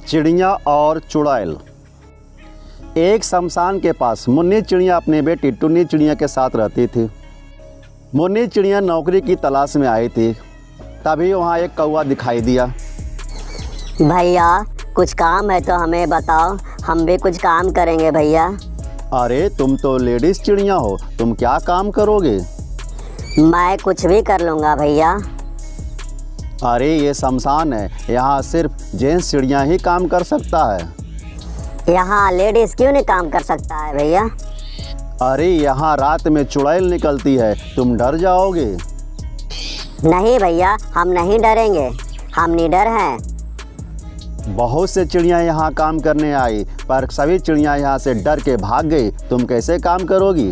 चिड़िया और चुड़ैल। एक शमशान के पास मुन्नी चिड़िया अपनी बेटी टुन्नी चिड़िया के साथ रहती थी। मुन्नी चिड़िया नौकरी की तलाश में आई थी, तभी वहाँ एक कौवा दिखाई दिया। भैया कुछ काम है तो हमें बताओ, हम भी कुछ काम करेंगे भैया। अरे तुम तो लेडीज चिड़िया हो, तुम क्या काम करोगे? मैं कुछ भी कर लूँगा भैया। अरे ये शमशान है, यहाँ सिर्फ जेंट्स चिड़िया ही काम कर सकता है। यहाँ लेडीज़ क्यों नहीं काम कर सकता है भैया? अरे यहाँ रात में चुड़ैल निकलती है, तुम डर जाओगे। नहीं भैया, हम नहीं डरेंगे, हम निडर हैं। बहुत से चिड़िया यहाँ काम करने आई, पर सभी चिड़िया यहाँ से डर के भाग गई। तुम कैसे काम करोगी?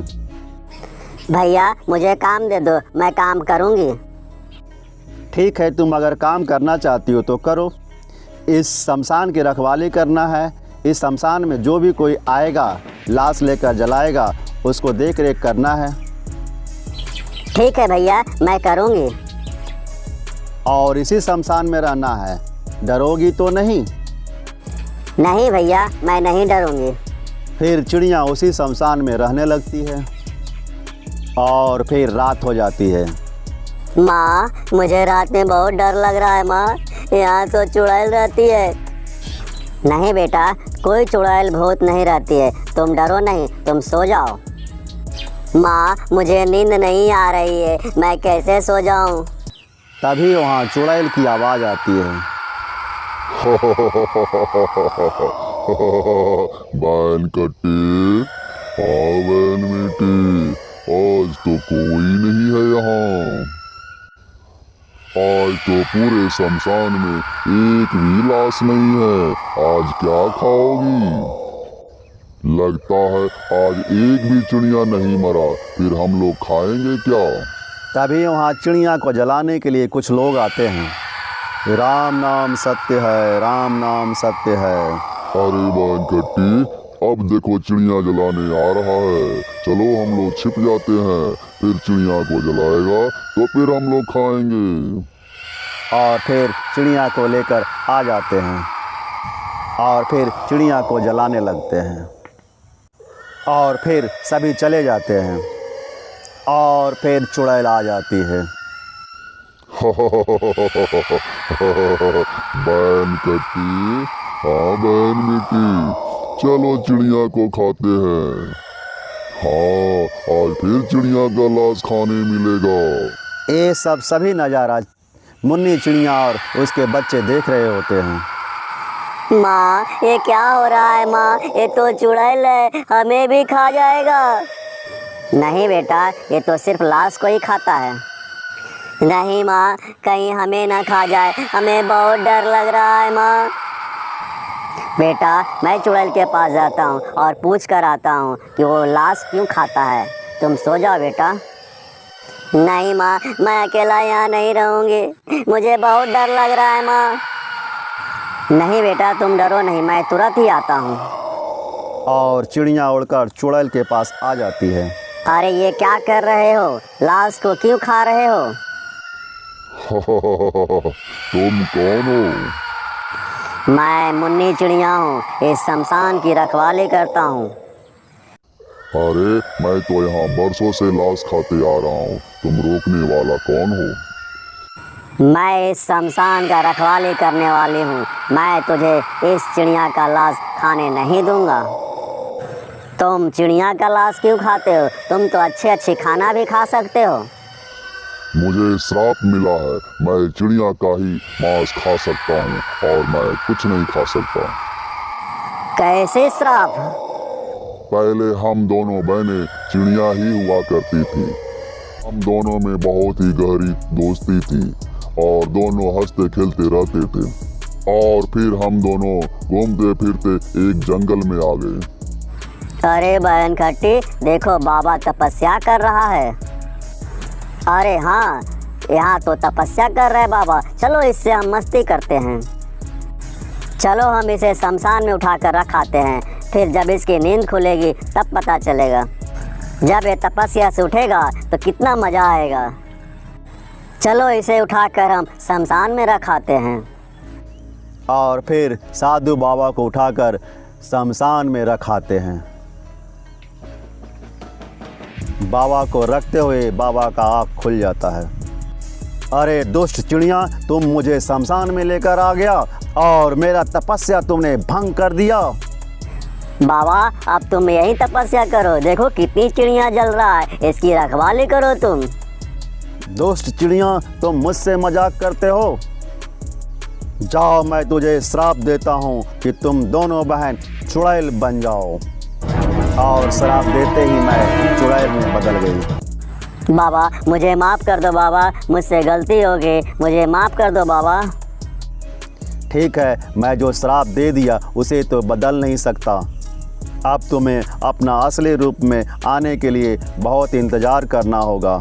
भैया मुझे काम दे दो, मैं काम करूँगी। ठीक है, तुम अगर काम करना चाहती हो तो करो। इस शमशान की रखवाली करना है। इस शमशान में जो भी कोई आएगा लाश लेकर जलाएगा, उसको देख रेख करना है। ठीक है भैया, मैं करूँगी। और इसी शमशान में रहना है। डरोगी तो नहीं? नहीं भैया, मैं नहीं डरूँगी। फिर चिड़िया उसी शमशान में रहने लगती है और फिर रात हो जाती है। माँ मुझे रात में बहुत डर लग रहा है माँ, यहाँ तो चुड़ैल रहती है। नहीं बेटा, कोई चुड़ैल भूत नहीं रहती है, तुम डरो नहीं, तुम सो जाओ। माँ मुझे नींद नहीं आ रही है, मैं कैसे सो जाऊँ? तभी वहाँ चुड़ैल की आवाज़ आती है। बैन कट्टी, हाँ बैन बेटी, आज तो कोई नहीं है यहाँ। आज तो पूरे शमशान में एक भी लाश नहीं है। आज क्या खाओगी? लगता है आज एक भी चिड़िया नहीं मरा, फिर हम लोग खाएंगे क्या? तभी वहाँ चिड़िया को जलाने के लिए कुछ लोग आते हैं। राम नाम सत्य है, राम नाम सत्य है। अरे बैन कट्टी, अब देखो चिड़िया जलाने आ रहा है, चलो हम लोग छिप जाते हैं, फिर चिड़िया को जलाएगा तो फिर हम लोग खाएंगे। और फिर चिड़िया को लेकर आ जाते हैं और फिर चिड़िया को जलाने लगते हैं और फिर सभी चले जाते हैं और फिर चुड़ैल आ जाती है। बैन कट्टी, हाँ बैन बेटी, चलो चिड़िया को खाते हैं। हाँ, आज फिर चिड़िया का लाश खाने मिलेगा। ये सभी नज़ारा मुन्नी चिड़िया और उसके बच्चे देख रहे होते हैं। माँ ये क्या हो रहा है माँ? ये तो चुड़ैल है, हमें भी खा जाएगा। नहीं बेटा, ये तो सिर्फ लाश को ही खाता है। नहीं माँ, कहीं हमें ना खा जाए, हमें बहुत डर लग रहा है माँ। बेटा मैं चुड़ैल के पास जाता हूँ और पूछ कर आता हूँ कि वो लाश क्यों खाता है। तुम सो जाओ बेटा। नहीं माँ, मैं अकेला यहाँ नहीं रहूँगी, मुझे बहुत डर लग रहा है माँ। नहीं बेटा तुम डरो नहीं, मैं तुरंत ही आता हूँ। और चिड़िया उड़कर चुड़ैल के पास आ जाती है। अरे ये क्या कर रहे हो? लाश को क्यों खा रहे हो? तुम कौन हो? मैं मुन्नी चिड़िया हूँ, इस शमशान की रखवाली करता हूँ। अरे मैं तो यहाँ बरसों से लाश खाते आ रहा हूँ, तुम रोकने वाला कौन हो? मैं इस शमशान का रखवाली करने वाली हूँ, मैं तुझे इस चिड़िया का लाश खाने नहीं दूंगा। तुम चिड़िया का लाश क्यों खाते हो? तुम तो अच्छे खाना भी खा सकते हो। मुझे श्राप मिला है, मैं चिड़िया का ही मांस खा सकता हूँ और मैं कुछ नहीं खा सकता। कैसे श्राप? पहले हम दोनों बहनें चिड़िया ही हुआ करती थी। हम दोनों में बहुत ही गहरी दोस्ती थी और दोनों हंसते खेलते रहते थे। और फिर हम दोनों घूमते फिरते एक जंगल में आ गए। अरे बहन खट्टी, देखो बाबा तपस्या कर रहा है। अरे हाँ, यहाँ तो तपस्या कर रहे बाबा, चलो इससे हम मस्ती करते हैं। चलो हम इसे शमशान में उठाकर रख आते हैं, फिर जब इसकी नींद खुलेगी तब पता चलेगा। जब ये तपस्या से उठेगा तो कितना मज़ा आएगा। चलो इसे उठाकर हम शमशान में रख आते हैं। और फिर साधु बाबा को उठाकर शमशान में रखाते हैं। बाबा को रखते हुए बाबा का आँख खुल जाता है। अरे दुष्ट चिड़िया, तुम मुझे शमशान में लेकर आ गया और मेरा तपस्या तुमने भंग कर दिया। बाबा अब तुम यही तपस्या करो, देखो कितनी चिड़िया जल रहा है, इसकी रखवाली करो तुम। दुष्ट चिड़िया, तुम मुझसे मजाक करते हो। जाओ, मैं तुझे श्राप देता हूँ कि तुम दोनों बहन चुड़ैल बन जाओ। और श्राप देते ही मैं चुड़ैल में बदल गई। बाबा मुझे माफ़ कर दो बाबा, मुझसे गलती हो गई, मुझे माफ़ कर दो बाबा। ठीक है, मैं जो श्राप दे दिया उसे तो बदल नहीं सकता। अब तुम्हें अपना असली रूप में आने के लिए बहुत इंतज़ार करना होगा।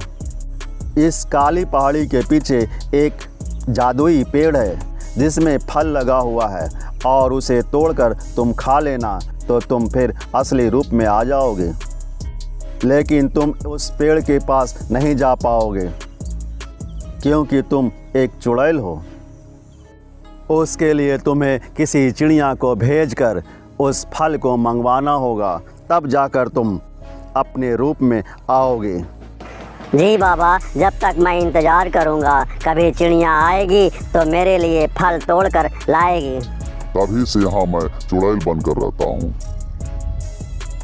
इस काली पहाड़ी के पीछे एक जादुई पेड़ है जिसमें फल लगा हुआ है, और उसे तोड़कर तुम खा लेना तो तुम फिर असली रूप में आ जाओगे। लेकिन तुम उस पेड़ के पास नहीं जा पाओगे क्योंकि तुम एक चुड़ैल हो। उसके लिए तुम्हें किसी चिड़िया को भेजकर उस फल को मंगवाना होगा, तब जाकर तुम अपने रूप में आओगे। जी बाबा, जब तक मैं इंतज़ार करूँगा, कभी चिड़िया आएगी तो मेरे लिए फल तोड़कर लाएगी। तभी से यहाँ मैं चुड़ैल बनकर रहता हूँ।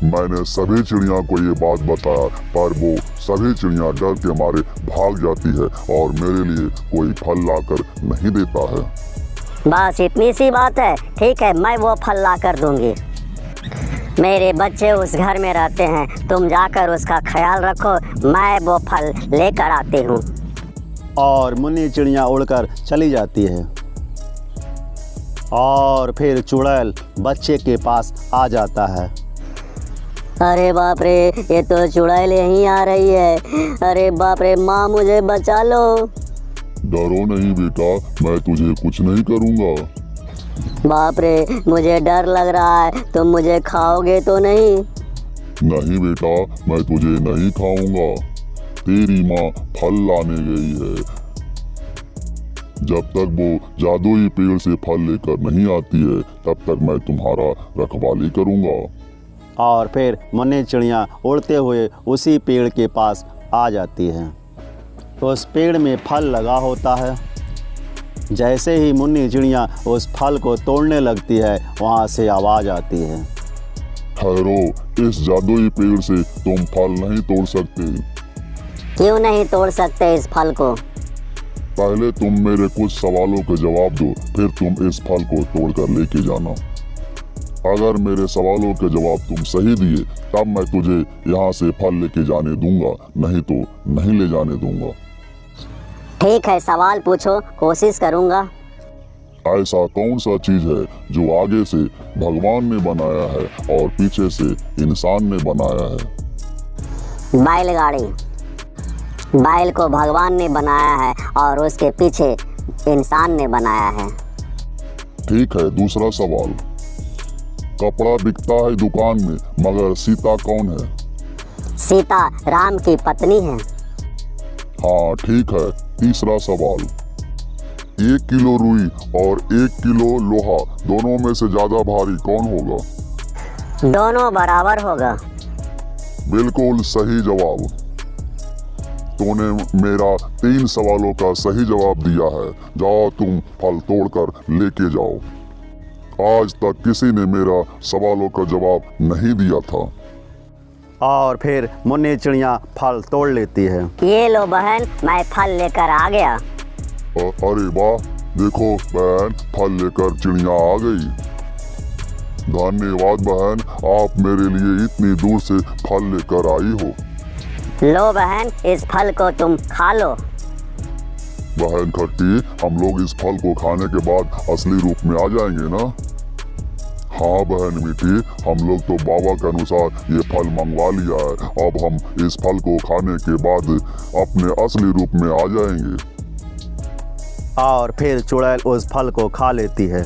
मैंने सभी चिड़िया को ये बात बताया, पर वो सभी चिड़िया डर के मारे भाग जाती है और मेरे लिए कोई फल लाकर नहीं देता है। बस इतनी सी बात है, ठीक है, मैं वो फल ला कर दूंगी। मेरे बच्चे उस घर में रहते हैं, तुम जाकर उसका ख्याल रखो, मैं वो फल लेकर आती हूँ। और मुन्नी चिड़िया उड़कर चली जाती है। और फिर चुड़ैल बच्चे के पास आ जाता है। अरे बाप रे, ये तो चुड़ैल यहीं आ रही है। अरे बाप रे, माँ मुझे बचा लो। डरो नहीं बेटा, मैं तुझे कुछ नहीं करूँगा। बाप रे, मुझे डर लग रहा है, तुम मुझे खाओगे तो नहीं? नहीं बेटा, मैं तुझे नहीं खाऊंगा। तेरी माँ फल लाने गई है। जब तक वो जादुई पेड़ से फल लेकर नहीं आती है, तब तक मैं तुम्हारा रखवाली करूंगा। और फिर मुन्नी चिड़िया उड़ते हुए उसी पेड़ के पास आ जाती है। तो उस पेड़ में फल लगा होता है। जैसे ही मुन्नी चिड़िया उस फल को तोड़ने लगती है, वहाँ से आवाज़ आती है, ठहरो, इस जादुई पेड़ से तुम फल नहीं तोड़ सकते। क्यों नहीं तोड़ सकते इस फल को? पहले तुम मेरे कुछ सवालों के जवाब दो, फिर तुम इस फल को तोड़कर लेके जाना। अगर मेरे सवालों के जवाब तुम सही दिए, तब मैं तुझे यहाँ से फल लेके जाने दूंगा, नहीं तो नहीं ले जाने दूंगा। ठीक है, सवाल पूछो, कोशिश करूंगा। ऐसा कौन सा चीज है जो आगे से भगवान ने बनाया है और पीछे से इंसान ने बनाया है? बैलगाड़ी। बैल को भगवान ने बनाया है और उसके पीछे इंसान ने बनाया है। ठीक है, दूसरा सवाल। कपड़ा बिकता है दुकान में, मगर सीता कौन है? सीता राम की पत्नी है। हाँ ठीक है, तीसरा सवाल। 1 किलो रुई और 1 किलो लोहा, दोनों में से ज्यादा भारी कौन होगा? दोनों बराबर होगा। बिल्कुल सही जवाब। तूने मेरा 3 सवालों का सही जवाब दिया है। जाओ, तुम फल तोड़कर लेके जाओ। आज तक किसी ने मेरा सवालों का जवाब नहीं दिया था। और फिर मुन्नी चिड़िया फल तोड़ लेती है। ये लो बहन, मैं फल लेकर आ गया। अरे वाह, देखो बहन, फल लेकर चिड़िया आ गई। धन्यवाद बहन, आप मेरे लिए इतनी दूर से फल लेकर आई हो। लो बहन, इस फल को तुम खा लो। बहन खट्टी, हम लोग इस फल को खाने के बाद असली रूप में आ जाएंगे ना? हाँ बहन मीठी, हम लोग तो बाबा के अनुसार ये फल मंगवा लिया है। अब हम इस फल को खाने के बाद अपने असली रूप में आ जाएंगे। और फिर चुड़ैल उस फल को खा लेती है।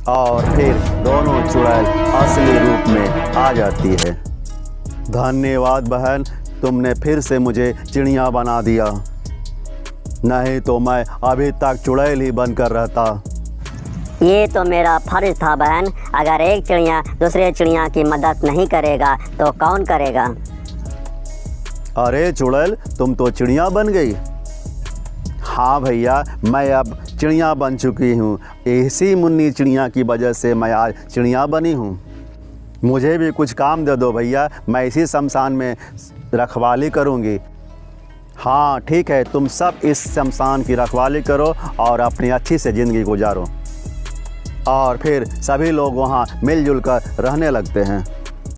और फिर दोनों चुड़ैल असली रूप में आ जाती है। धन्यवाद बहन, तुमने फिर से मुझे चिड़िया बना दिया, नहीं तो मैं अभी तक चुड़ैल ही बनकर रहता। ये तो मेरा फर्ज था बहन। अगर एक चिड़िया दूसरे चिड़िया की मदद नहीं करेगा तो कौन करेगा। अरे चुड़ैल, तुम तो चिड़िया बन गई। हाँ भैया, मैं अब चिड़िया बन चुकी हूँ। इसी मुन्नी चिड़िया की वजह से मैं आज चिड़िया बनी हूँ। मुझे भी कुछ काम दे दो भैया, मैं इसी शमशान में रखवाली करूँगी। हाँ ठीक है, तुम सब इस शमशान की रखवाली करो और अपनी अच्छी से ज़िंदगी गुजारो। और फिर सभी लोग वहाँ मिलजुल कर रहने लगते हैं।